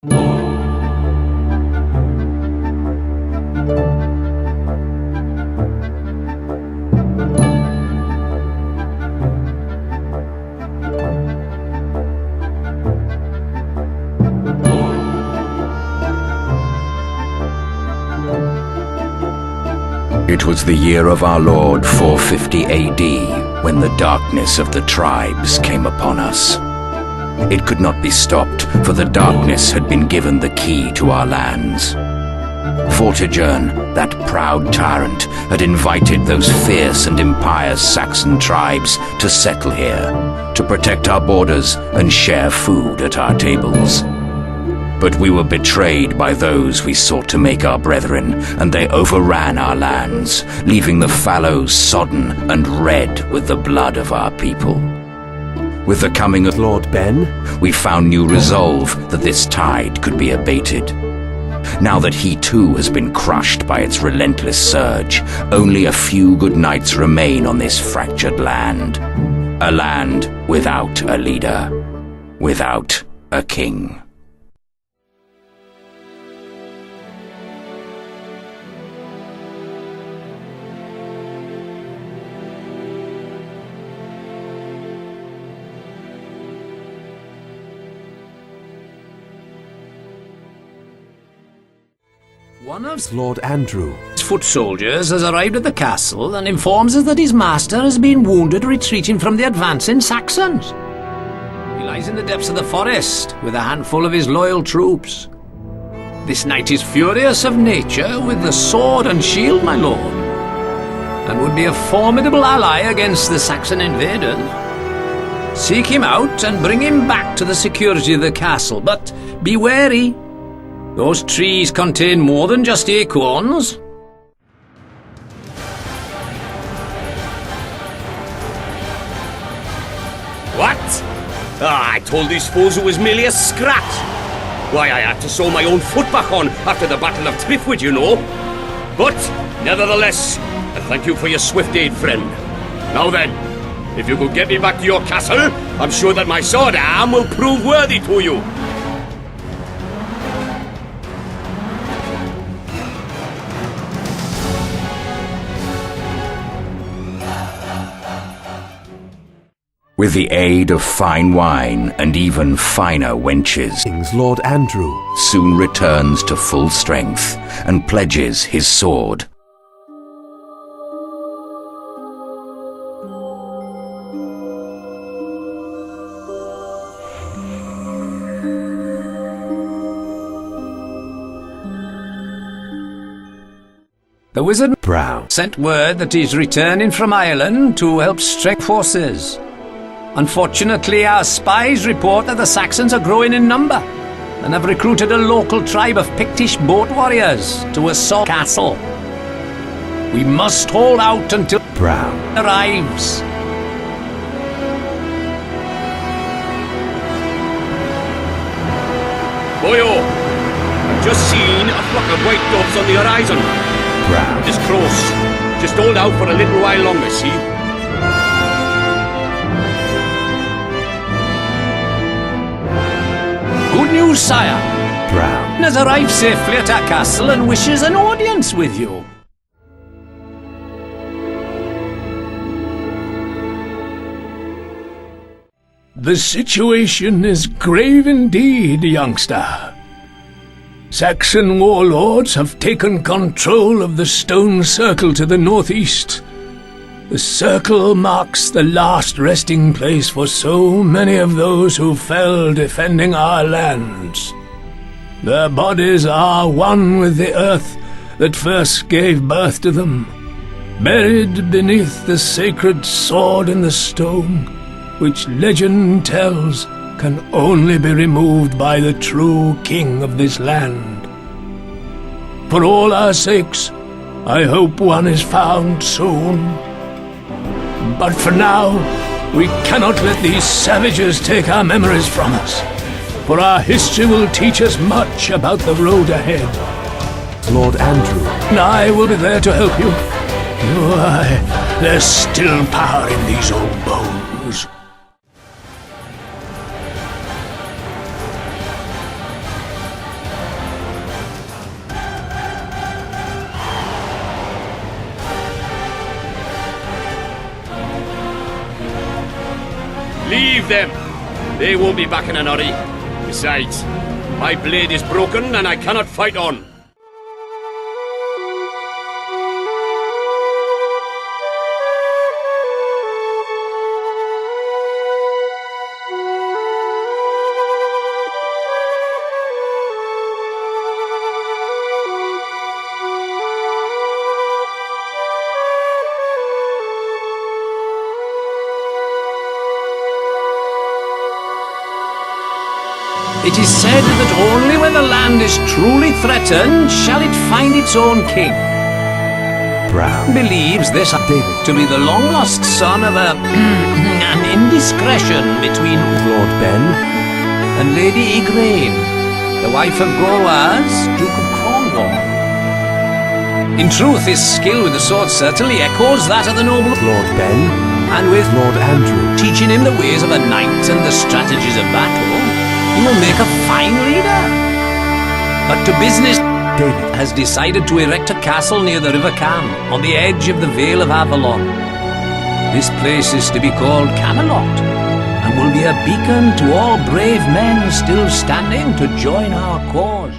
It was the year of our Lord 450 AD when the darkness of the tribes came upon us. It could not be stopped, for the darkness had been given the key to our lands. Vortigern, that proud tyrant, had invited those fierce and impious Saxon tribes to settle here, to protect our borders and share food at our tables. But we were betrayed by those we sought to make our brethren, and they overran our lands, leaving the fallows sodden and red with the blood of our people. With the coming of Lord Ben, we found new resolve that this tide could be abated. Now that he too has been crushed by its relentless surge, only a few good knights remain on this fractured land. A land without a leader, without a king. One of Lord Andrew. foot soldiers has arrived at the castle and informs us that his master has been wounded retreating from the advancing Saxons. He lies in the depths of the forest with a handful of his loyal troops. This knight is furious of nature with the sword and shield, my lord, and would be a formidable ally against the Saxon invaders. Seek him out and bring him back to the security of the castle, but be wary. Those trees contain more than just acorns. What? I told these fools it was merely a scratch. Why, I had to sew my own foot back on after the Battle of Triffwood, you know. But, nevertheless, I thank you for your swift aid, friend. Now then, if you could get me back to your castle, I'm sure that my sword arm will prove worthy to you. With the aid of fine wine and even finer wenches, King's Lord Andrew soon returns to full strength and pledges his sword. The wizard Brown. sent word that he's returning from Ireland to help strengthen forces. Unfortunately, our spies report that the Saxons are growing in number and have recruited a local tribe of Pictish boat warriors to assault the castle. We must hold out until Brown. he arrives. Boyo, I've just seen a flock of white doves on the horizon. Brown. It's close. Just hold out for a little while longer, see? Good news, sire. Brown. Has arrived safely at our castle and wishes an audience with you. The situation is grave indeed, youngster. Saxon warlords have taken control of the stone circle to the northeast. The circle marks the last resting place for so many of those who fell defending our lands. Their bodies are one with the earth that first gave birth to them, buried beneath the sacred sword in the stone, which legend tells can only be removed by the true king of this land. For all our sakes, I hope one is found soon. But for now, we cannot let these savages take our memories from us, for our history will teach us much about the road ahead. Lord Andrew. And I will be there to help you. Why, there's still power in these old bones. They won't be back in a hurry. Besides, my blade is broken and I cannot fight on. It is said that only when the land is truly threatened shall it find its own king. Brown. Believes this David. to be the long-lost son of an indiscretion between Lord Ben. and Lady Igraine, the wife of Gorwaz, Duke of Cornwall. In truth, his skill with the sword certainly echoes that of the noble Lord Ben. and with Lord Andrew. teaching him the ways of a knight and the strategies of battle, he will make a fine leader. But to business, David. has decided to erect a castle near the River Cam, on the edge of the Vale of Avalon. This place is to be called Camelot, and will be a beacon to all brave men still standing to join our cause.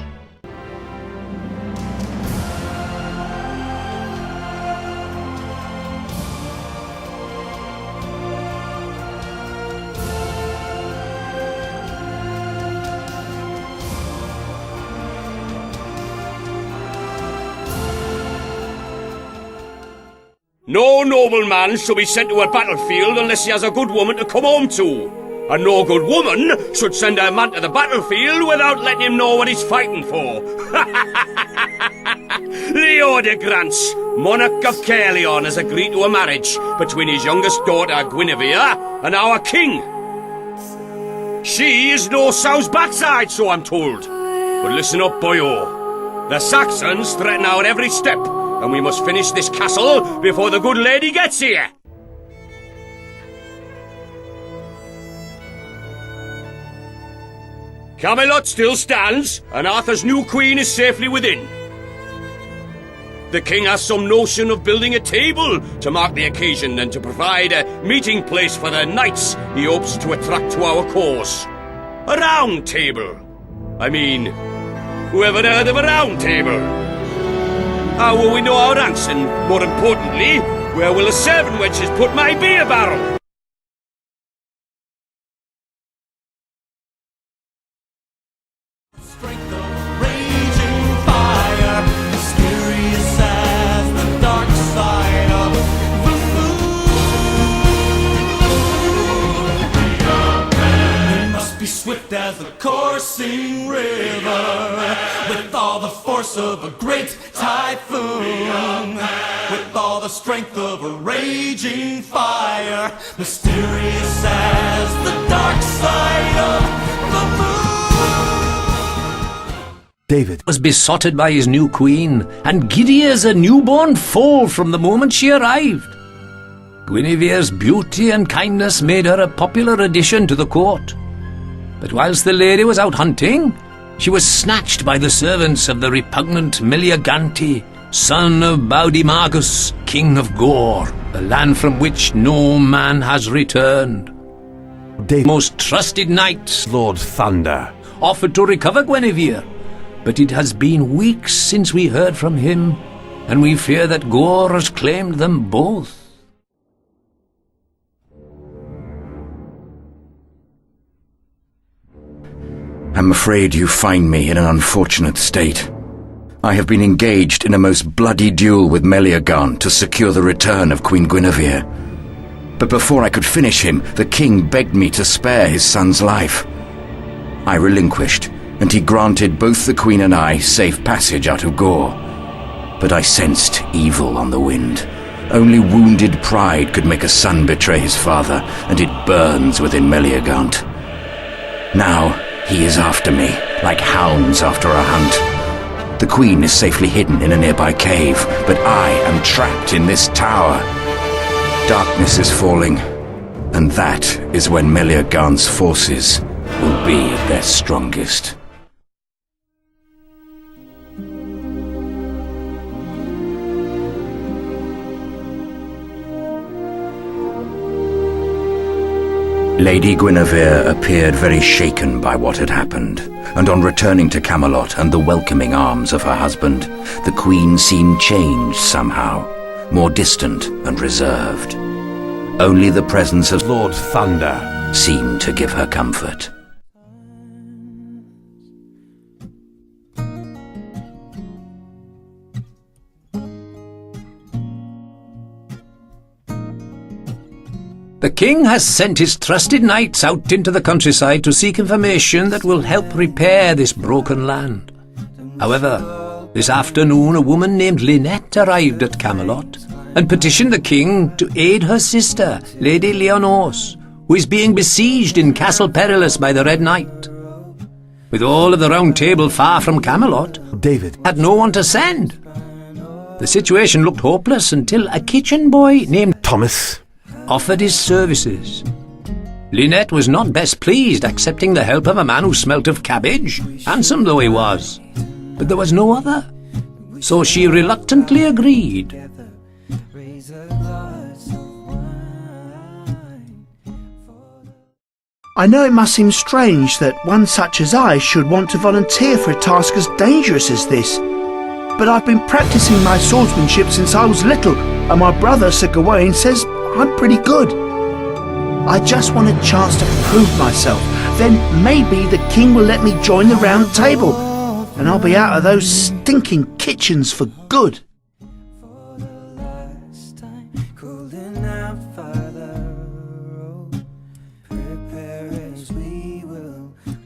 No nobleman shall be sent to a battlefield unless he has a good woman to come home to. And no good woman should send her man to the battlefield without letting him know what he's fighting for. Leo de Grants, monarch of Caerleon, has agreed to a marriage between his youngest daughter Guinevere and our king. She is no sow's backside, so I'm told. But listen up, boyo. The Saxons threaten our every step, and we must finish this castle before the good lady gets here. Camelot still stands, and Arthur's new queen is safely within. The king has some notion of building a table to mark the occasion and to provide a meeting place for the knights he hopes to attract to our cause. A round table. I mean, whoever heard of a round table? How will we know our ranks, and more importantly, where will the servant wenches put my beer barrel? Strength of raging fire, mysterious as the dark side of the moon. They must be swift as the coursing river, with all the force of a great typhoon, with all the strength of a raging fire, mysterious as the dark side of the moon. David. Was besotted by his new queen, and giddy as a newborn foal from the moment she arrived. Guinevere's beauty and kindness made her a popular addition to the court. But whilst the lady was out hunting, she was snatched by the servants of the repugnant Meliaganti, son of Baudimagus, king of Gore, the land from which no man has returned. David. Most trusted knights Lord Thunder. offered to recover Guinevere, but it has been weeks since we heard from him, and we fear that Gore has claimed them both. I'm afraid you find me in an unfortunate state. I have been engaged in a most bloody duel with Meliagant to secure the return of Queen Guinevere. But before I could finish him, the king begged me to spare his son's life. I relinquished, and he granted both the queen and I safe passage out of Gore. But I sensed evil on the wind. Only wounded pride could make a son betray his father, and it burns within Meliagant. Now he is after me, like hounds after a hunt. The queen is safely hidden in a nearby cave, but I am trapped in this tower. Darkness is falling, and that is when Meliagant's forces will be at their strongest. Lady Guinevere appeared very shaken by what had happened, and on returning to Camelot and the welcoming arms of her husband, the Queen seemed changed somehow, more distant and reserved. Only the presence of Lord Thunder. seemed to give her comfort. The king has sent his trusted knights out into the countryside to seek information that will help repair this broken land. However, this afternoon a woman named Lynette arrived at Camelot and petitioned the king to aid her sister, Lady Lyonors, who is being besieged in Castle Perilous by the Red Knight. With all of the Round Table far from Camelot, David. had no one to send. The situation looked hopeless until a kitchen boy named Thomas. offered his services. Lynette was not best pleased accepting the help of a man who smelt of cabbage, handsome though he was. But there was no other, so she reluctantly agreed. I know it must seem strange that one such as I should want to volunteer for a task as dangerous as this, but I've been practicing my swordsmanship since I was little, and my brother Sir Gawain says I'm pretty good. I just want a chance to prove myself. Then maybe the king will let me join the Round Table, and I'll be out of those stinking kitchens for good.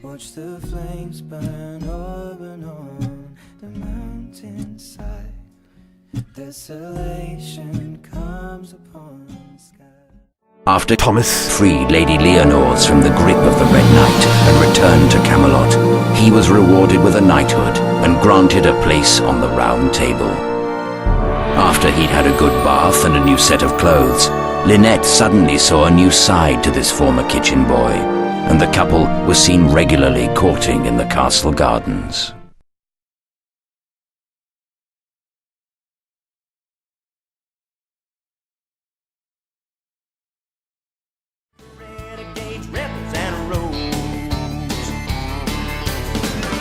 Watch the flames burn open on the mountainside. Desolation comes upon the sky. After Thomas. freed Lady Lyonors from the grip of the Red Knight and returned to Camelot, he was rewarded with a knighthood and granted a place on the Round Table. After he'd had a good bath and a new set of clothes, Lynette suddenly saw a new side to this former kitchen boy, and the couple was seen regularly courting in the castle gardens. Renegades, rebels, and rogues.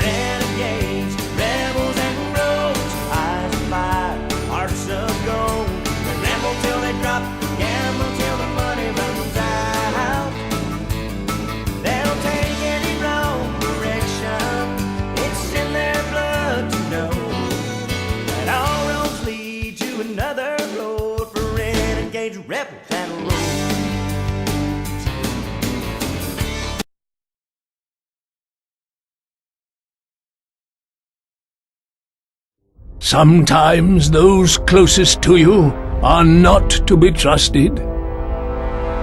Renegades, rebels, and rogues. Eyes of fire, hearts of gold. They ramble till they drop, gamble till the money runs out. They don't take any wrong direction. It's in their blood to know that all roads lead to another road for renegades, rebels, and rogues. Sometimes those closest to you are not to be trusted.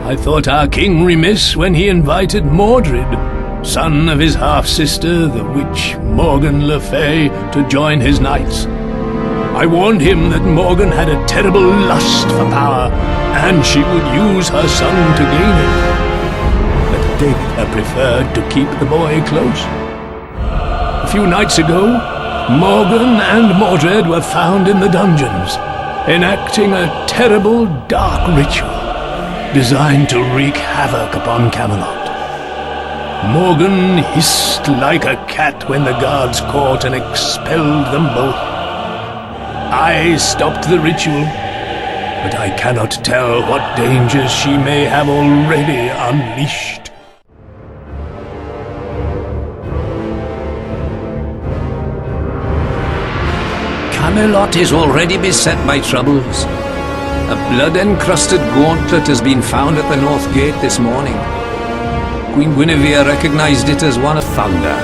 I thought our king remiss when he invited Mordred, son of his half-sister, the witch Morgan Le Fay, to join his knights. I warned him that Morgan had a terrible lust for power, and she would use her son to gain it. But David preferred to keep the boy close. A few nights ago, Morgan and Mordred were found in the dungeons, enacting a terrible dark ritual designed to wreak havoc upon Camelot. Morgan hissed like a cat when the guards caught and expelled them both. I stopped the ritual, but I cannot tell what dangers she may have already unleashed. Camelot is already beset by troubles. A blood-encrusted gauntlet has been found at the North Gate this morning. Queen Guinevere recognized it as one of thunder.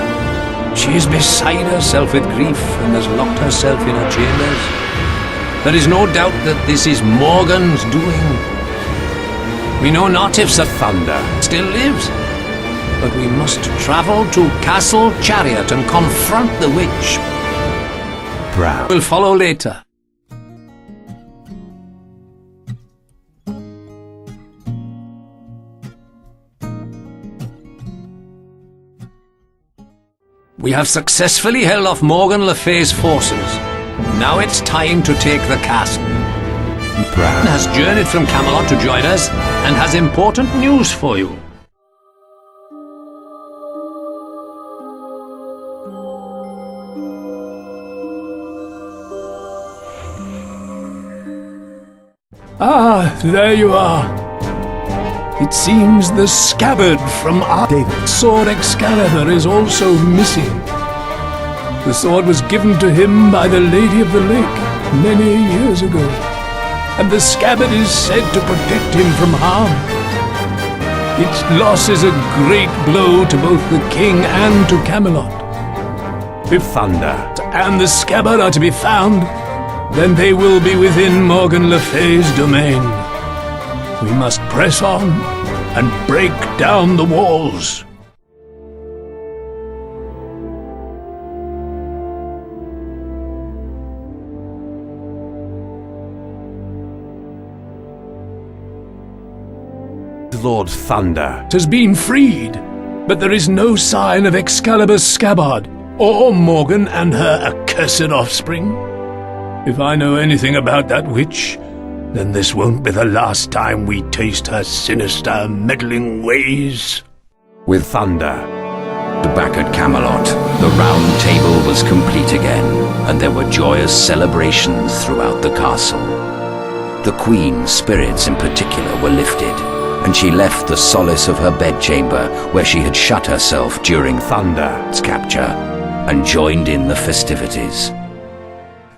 She is beside herself with grief and has locked herself in her chambers. There is no doubt that this is Morgan's doing. We know not if Sir Thunder still lives, but we must travel to Castle Chariot and confront the witch. Brown. We'll follow later. We have successfully held off Morgan Le Fay's forces. Now it's time to take the castle. Brown. Has journeyed from Camelot to join us and has important news for you. Ah, there you are. It seems the scabbard from our David. sword Excalibur is also missing. The sword was given to him by the Lady of the Lake many years ago, and the scabbard is said to protect him from harm. Its loss is a great blow to both the king and to Camelot. If Thunder. and the scabbard are to be found, then they will be within Morgan Le Fay's domain. We must press on and break down the walls. Lord Thunder. It has been freed, but there is no sign of Excalibur's scabbard, or Morgan and her accursed offspring. If I know anything about that witch, then this won't be the last time we taste her sinister, meddling ways. With Thunder. Back at Camelot, the Round Table was complete again, and there were joyous celebrations throughout the castle. The Queen's spirits in particular were lifted, and she left the solace of her bedchamber where she had shut herself during Thunder. capture, and joined in the festivities.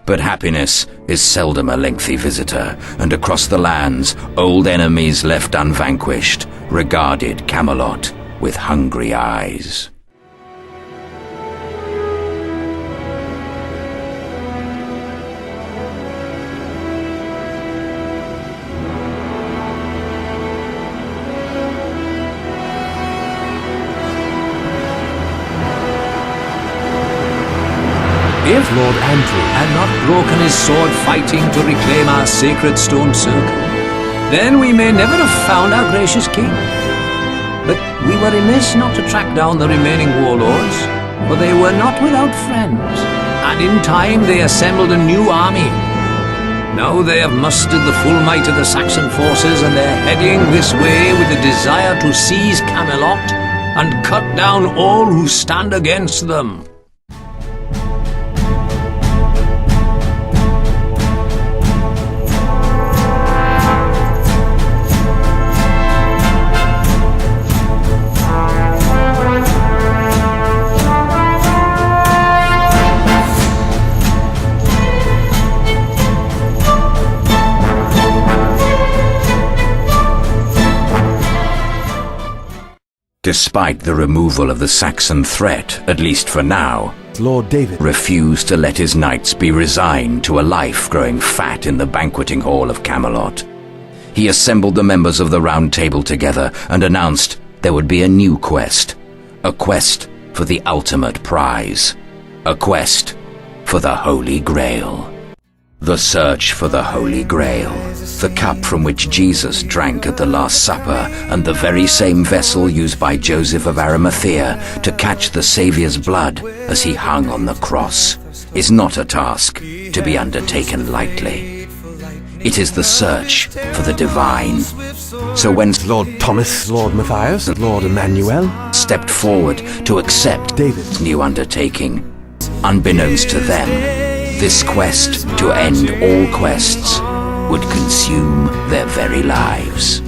But happiness is seldom a lengthy visitor, and across the lands, old enemies left unvanquished regarded Camelot with hungry eyes. If Lord Andrew had not broken his sword fighting to reclaim our sacred stone circle, then we may never have found our gracious king. But we were remiss not to track down the remaining warlords, for they were not without friends, and in time they assembled a new army. Now they have mustered the full might of the Saxon forces, and they're heading this way with the desire to seize Camelot and cut down all who stand against them. Despite the removal of the Saxon threat, at least for now, Lord David. refused to let his knights be resigned to a life growing fat in the banqueting hall of Camelot. He assembled the members of the Round Table together and announced there would be a new quest. A quest for the ultimate prize. A quest for the Holy Grail. The search for the Holy Grail, the cup from which Jesus drank at the Last Supper, and the very same vessel used by Joseph of Arimathea to catch the Saviour's blood as he hung on the cross, is not a task to be undertaken lightly. It is the search for the divine. So when Lord Thomas, Lord Matthias, and Lord Emmanuel stepped forward to accept David's new undertaking, unbeknownst to them, this quest to end all quests would consume their very lives.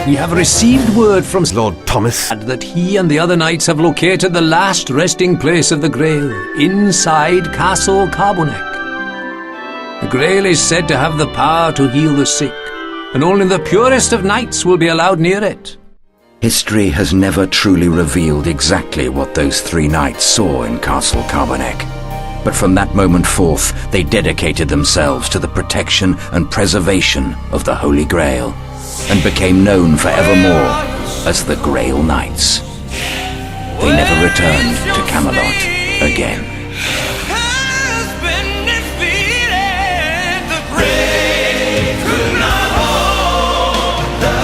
We have received word from Lord Thomas. that he and the other knights have located the last resting place of the Grail, inside Castle Carbonek. The Grail is said to have the power to heal the sick, and only the purest of knights will be allowed near it. History has never truly revealed exactly what those three knights saw in Castle Carbonek. But from that moment forth, they dedicated themselves to the protection and preservation of the Holy Grail, and became known forevermore as the Grail Knights. They never returned to Camelot again. has been defeated. The grave could not hold the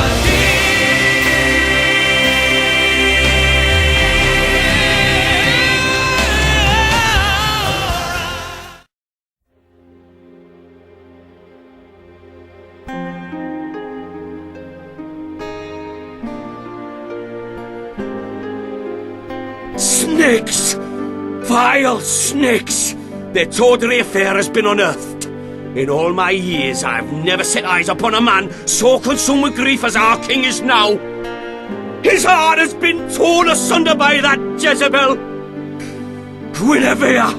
Snakes! Vile snakes! Their tawdry affair has been unearthed. In all my years, I've never set eyes upon a man so consumed with grief as our king is now. His heart has been torn asunder by that Jezebel, Guinevere.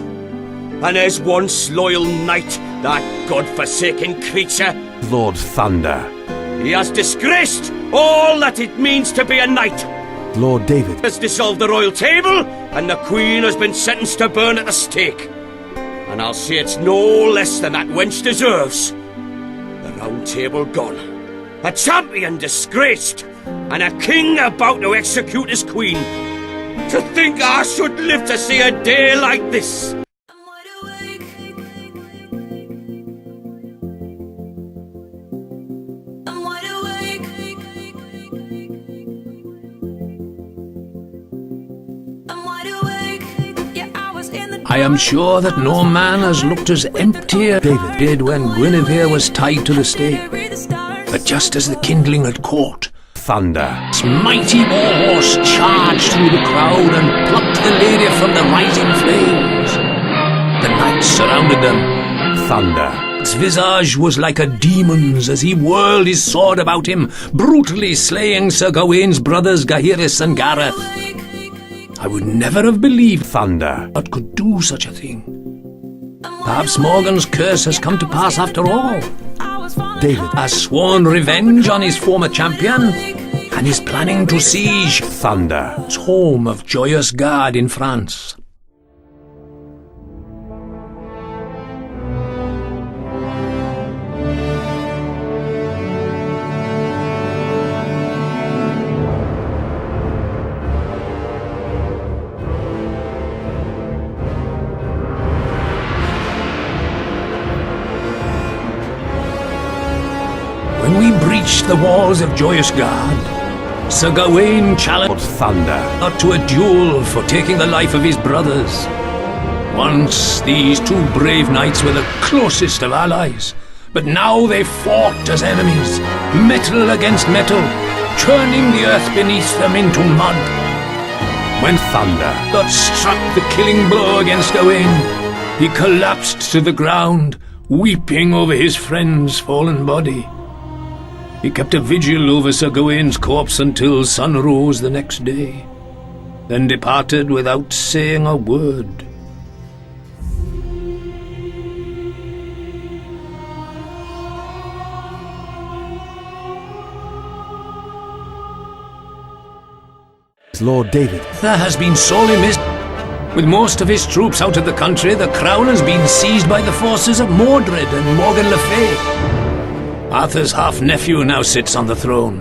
And his once loyal knight, that god-forsaken creature, Lord Thunder. he has disgraced all that it means to be a knight. Lord David. Has dissolved the royal table, and the Queen has been sentenced to burn at the stake. And I'll say it's no less than that wench deserves. The round table gone, a champion disgraced, and a king about to execute his queen. To think I should live to see a day like this. I am sure that no man has looked as empty as David did when Guinevere was tied to the stake. But just as the kindling had caught, Thunder. its mighty war horse charged through the crowd and plucked the lady from the rising flames. The knights surrounded them. Thunder. Its visage was like a demon's as he whirled his sword about him, brutally slaying Sir Gawain's brothers Gaheris and Gareth. I would never have believed Thunder. God could do such a thing. Perhaps Morgan's curse has come to pass after all. David. Has sworn revenge on his former champion and is planning to siege Thunder. its home of Joyous Gard in France. When we breached the walls of Joyous Gard, Sir Gawain challenged Lord Thunder. not to a duel for taking the life of his brothers. Once these two brave knights were the closest of allies, but now they fought as enemies, metal against metal, churning the earth beneath them into mud. When Thunder. God struck the killing blow against Gawain, he collapsed to the ground, weeping over his friend's fallen body. He kept a vigil over Sir Gawain's corpse until sun rose the next day, then departed without saying a word. Lord David. Arthur has been sorely missed. With most of his troops out of the country, the crown has been seized by the forces of Mordred and Morgan le Fay. Arthur's half-nephew now sits on the throne.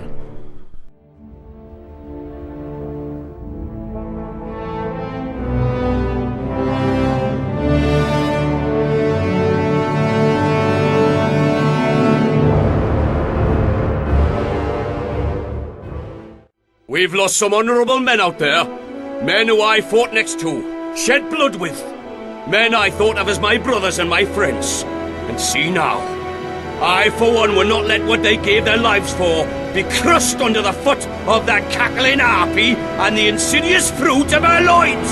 We've lost some honourable men out there. Men who I fought next to, shed blood with. Men I thought of as my brothers and my friends. And see now, I for one will not let what they gave their lives for be crushed under the foot of that cackling harpy and the insidious fruit of her loins.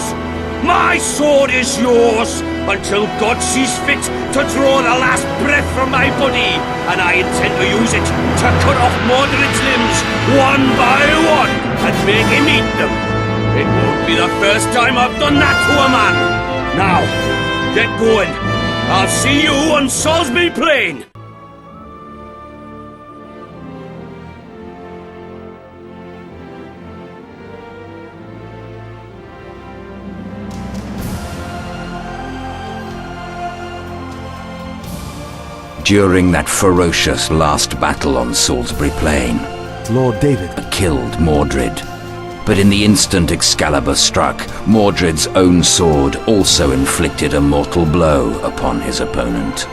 My sword is yours until God sees fit to draw the last breath from my body, and I intend to use it to cut off Mordred's limbs one by one and make him eat them. It won't be the first time I've done that to a man. Now, get going. I'll see you on Salisbury Plain. During that ferocious last battle on Salisbury Plain, Lord David. killed Mordred, But in the instant Excalibur struck, Mordred's own sword also inflicted a mortal blow upon his opponent.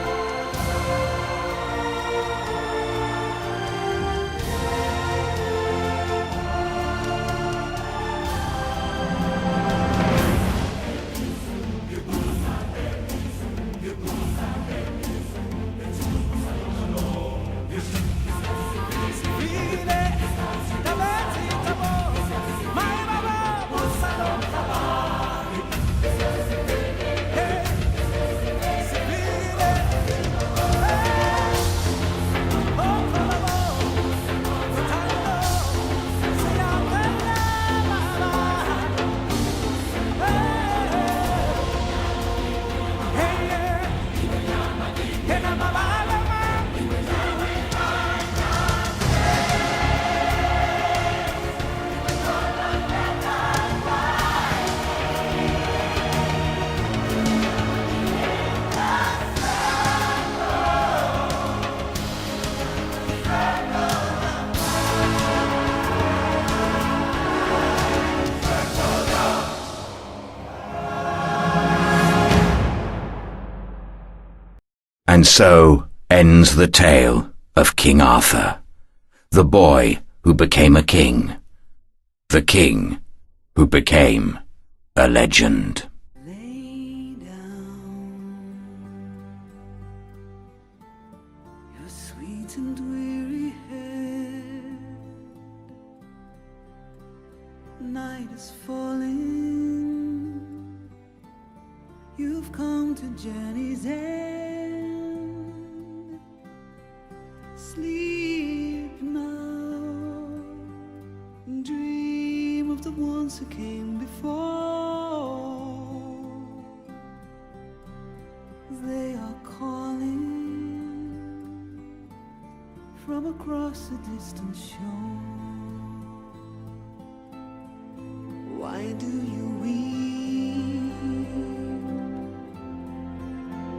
And so ends the tale of King Arthur, the boy who became a king, the king who became a legend. Lay down your sweet and weary head. Night is falling. You've come to journey's end. Sleep now, dream of the ones who came before. They are calling from across a distant shore. Why do you weep?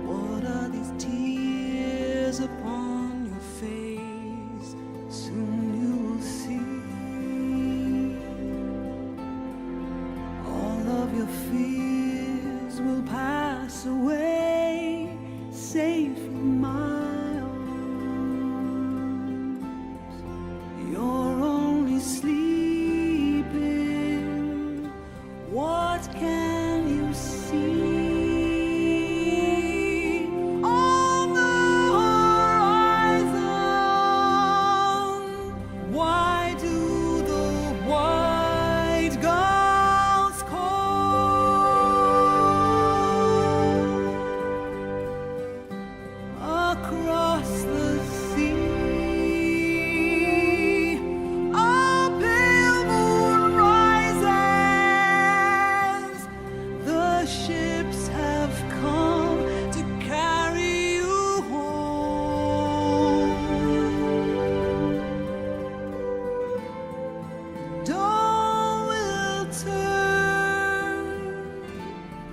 What are these tears upon your face? Soon you will see all of your fears will pass away, safe in my arms. You're only sleeping. What can you see? On the horizon, why do the white gulls call? Across the sea, a pale moon rises. The ships have come to carry you home. Dawn will turn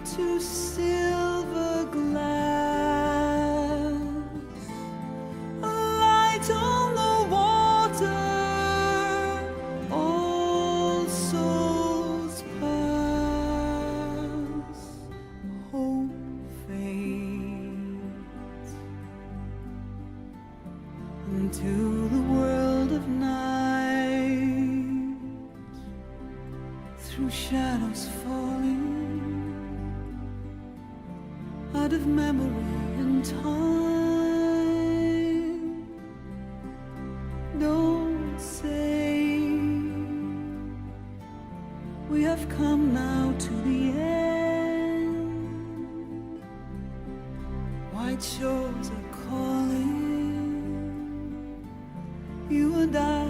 to silver glass, a light on the water. All souls pass, hope fades into the world of night. Through shadows falling out of memory and time. Don't say we have come now to the end. White shores are calling. You and I